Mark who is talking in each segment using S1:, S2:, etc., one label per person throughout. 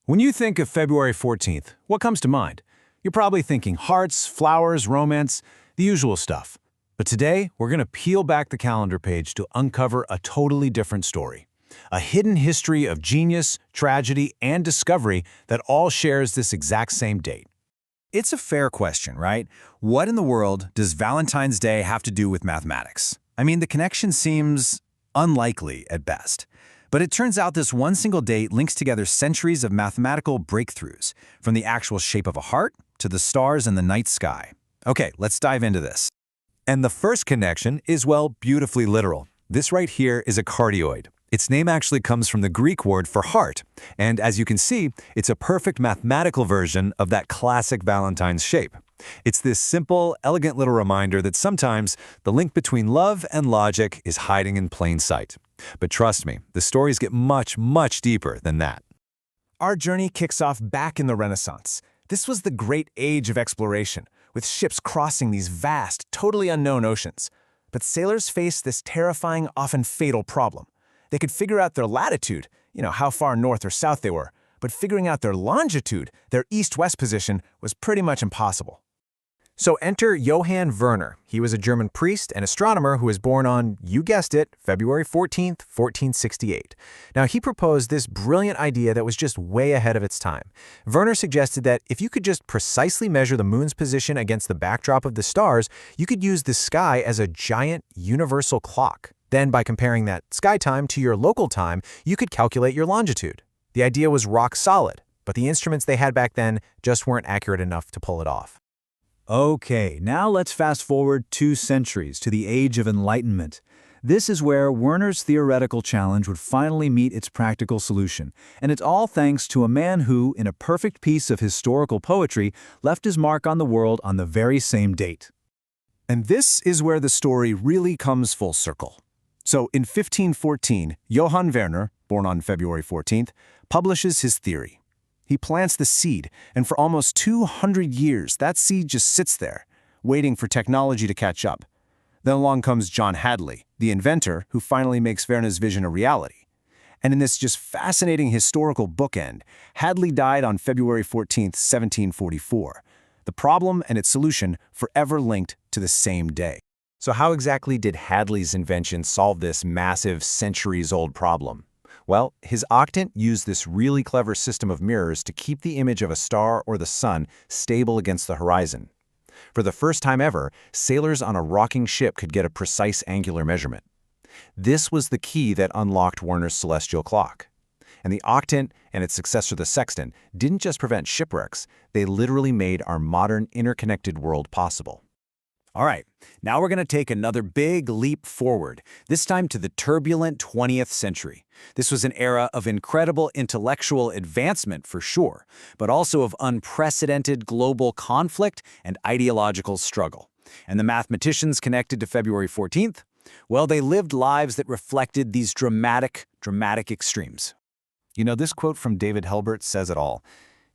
S1: When you think of February 14th, what comes to mind? You're probably thinking hearts, flowers, romance, the usual stuff. But today, we're going to peel back the calendar page to uncover a totally different story. A hidden history of genius, tragedy, and discovery that all shares this exact same date.
S2: It's a fair question, right? What in the world does Valentine's Day have to do with mathematics? I mean, the connection seems unlikely at best. But it turns out this one single date links together centuries of mathematical breakthroughs, from the actual shape of a heart to the stars in the night sky. Okay, let's dive into this.
S3: And the first connection is, well, beautifully literal. This right here is a cardioid. Its name actually comes from the Greek word for heart, and as you can see, it's a perfect mathematical version of that classic Valentine's shape. It's this simple, elegant little reminder that sometimes the link between love and logic is hiding in plain sight. But trust me, the stories get much, much deeper than that.
S4: Our journey kicks off back in the Renaissance. This was the great age of exploration, with ships crossing these vast, totally unknown oceans. But sailors faced this terrifying, often fatal problem. They could figure out their latitude, how far north or south they were, but figuring out their longitude, their east-west position, was pretty much impossible. So enter Johann Werner. He was a German priest and astronomer who was born on, you guessed it, February 14th, 1468. Now, he proposed this brilliant idea that was just way ahead of its time. Werner suggested that if you could just precisely measure the moon's position against the backdrop of the stars, you could use the sky as a giant universal clock. Then, by comparing that sky time to your local time, you could calculate your longitude. The idea was rock solid, but the instruments they had back then just weren't accurate enough to pull it off.
S5: Okay, now let's fast forward 2 centuries to the Age of Enlightenment. This is where Werner's theoretical challenge would finally meet its practical solution, and it's all thanks to a man who, in a perfect piece of historical poetry, left his mark on the world on the very same date.
S1: And this is where the story really comes full circle. So in 1514, Johann Werner, born on February 14th, publishes his theory. He plants the seed, and for almost 200 years, that seed just sits there, waiting for technology to catch up. Then along comes John Hadley, the inventor, who finally makes Werner's vision a reality. And in this just fascinating historical bookend, Hadley died on February 14th, 1744. The problem and its solution forever linked to the same day. So how exactly did Hadley's invention solve this massive, centuries-old problem? Well, his octant used this really clever system of mirrors to keep the image of a star or the sun stable against the horizon. For the first time ever, sailors on a rocking ship could get a precise angular measurement. This was the key that unlocked Werner's celestial clock. And the octant and its successor, the sextant, didn't just prevent shipwrecks, they literally made our modern interconnected world possible. All right, now we're going to take another big leap forward, this time to the turbulent 20th century. This was an era of incredible intellectual advancement for sure, but also of unprecedented global conflict and ideological struggle. And the mathematicians connected to February 14th? Well, they lived lives that reflected these dramatic extremes. This quote from David Hilbert says it all.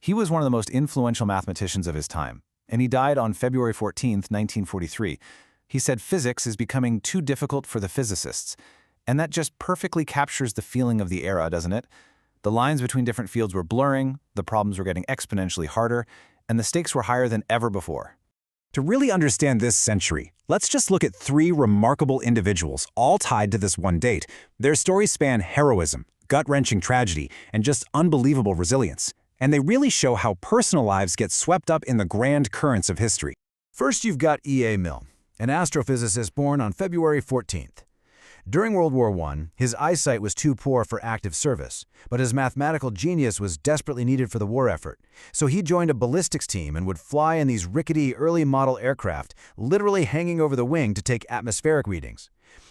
S1: He was one of the most influential mathematicians of his time. And he died on February 14, 1943. He said physics is becoming too difficult for the physicists. And that just perfectly captures the feeling of the era, doesn't it? The lines between different fields were blurring, the problems were getting exponentially harder, and the stakes were higher than ever before. To really understand this century, let's just look at 3 remarkable individuals, all tied to this one date. Their stories span heroism, gut-wrenching tragedy, and just unbelievable resilience. And they really show how personal lives get swept up in the grand currents of history.
S6: First, you've got E.A. Milne, an astrophysicist born on February 14th. During World War I, his eyesight was too poor for active service, but his mathematical genius was desperately needed for the war effort. So he joined a ballistics team and would fly in these rickety early-model aircraft, literally hanging over the wing to take atmospheric readings.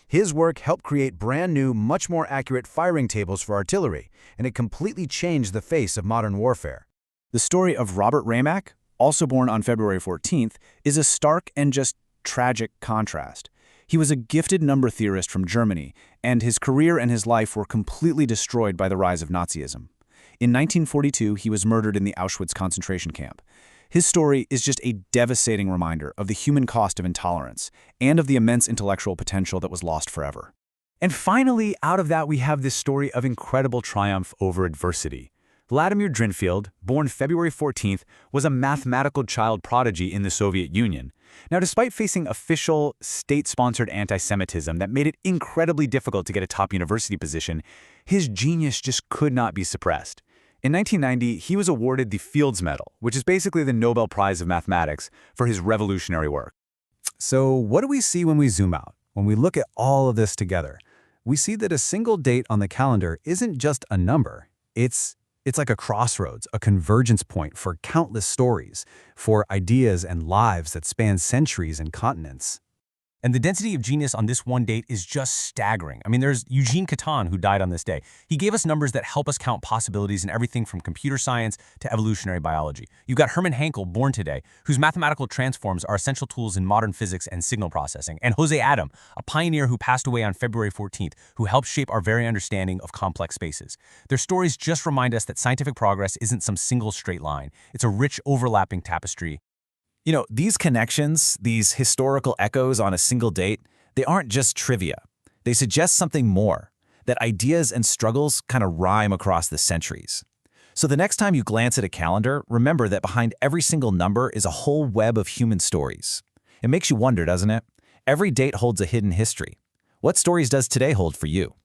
S6: His work helped create brand new, much more accurate firing tables for artillery, and it completely changed the face of modern warfare.
S2: The story of Robert Remak, also born on February 14th, is a stark and just tragic contrast. He was a gifted number theorist from Germany, and his career and his life were completely destroyed by the rise of Nazism. In 1942, he was murdered in the Auschwitz concentration camp. His story is just a devastating reminder of the human cost of intolerance and of the immense intellectual potential that was lost forever.
S1: And finally, out of that, we have this story of incredible triumph over adversity.
S2: Vladimir Drinfel'd, born February 14th, was a mathematical child prodigy in the Soviet Union. Now, despite facing official, state-sponsored anti-Semitism that made it incredibly difficult to get a top university position, his genius just could not be suppressed. In 1990, he was awarded the Fields Medal, which is basically the Nobel Prize of Mathematics, for his revolutionary work.
S1: So what do we see when we zoom out? When we look at all of this together, we see that a single date on the calendar isn't just a number. It's like a crossroads, a convergence point for countless stories, for ideas and lives that span centuries and continents.
S4: And the density of genius on this one date is just staggering. I mean, there's Eugene Catalan, who died on this day. He gave us numbers that help us count possibilities in everything from computer science to evolutionary biology. You've got Herman Hankel, born today, whose mathematical transforms are essential tools in modern physics and signal processing. And José Adam, a pioneer who passed away on February 14th, who helped shape our very understanding of complex spaces. Their stories just remind us that scientific progress isn't some single straight line. It's a rich, overlapping tapestry.
S3: You know, these connections, these historical echoes on a single date, they aren't just trivia. They suggest something more, that ideas and struggles kind of rhyme across the centuries. So the next time you glance at a calendar, remember that behind every single number is a whole web of human stories. It makes you wonder, doesn't it? Every date holds a hidden history. What stories does today hold for you?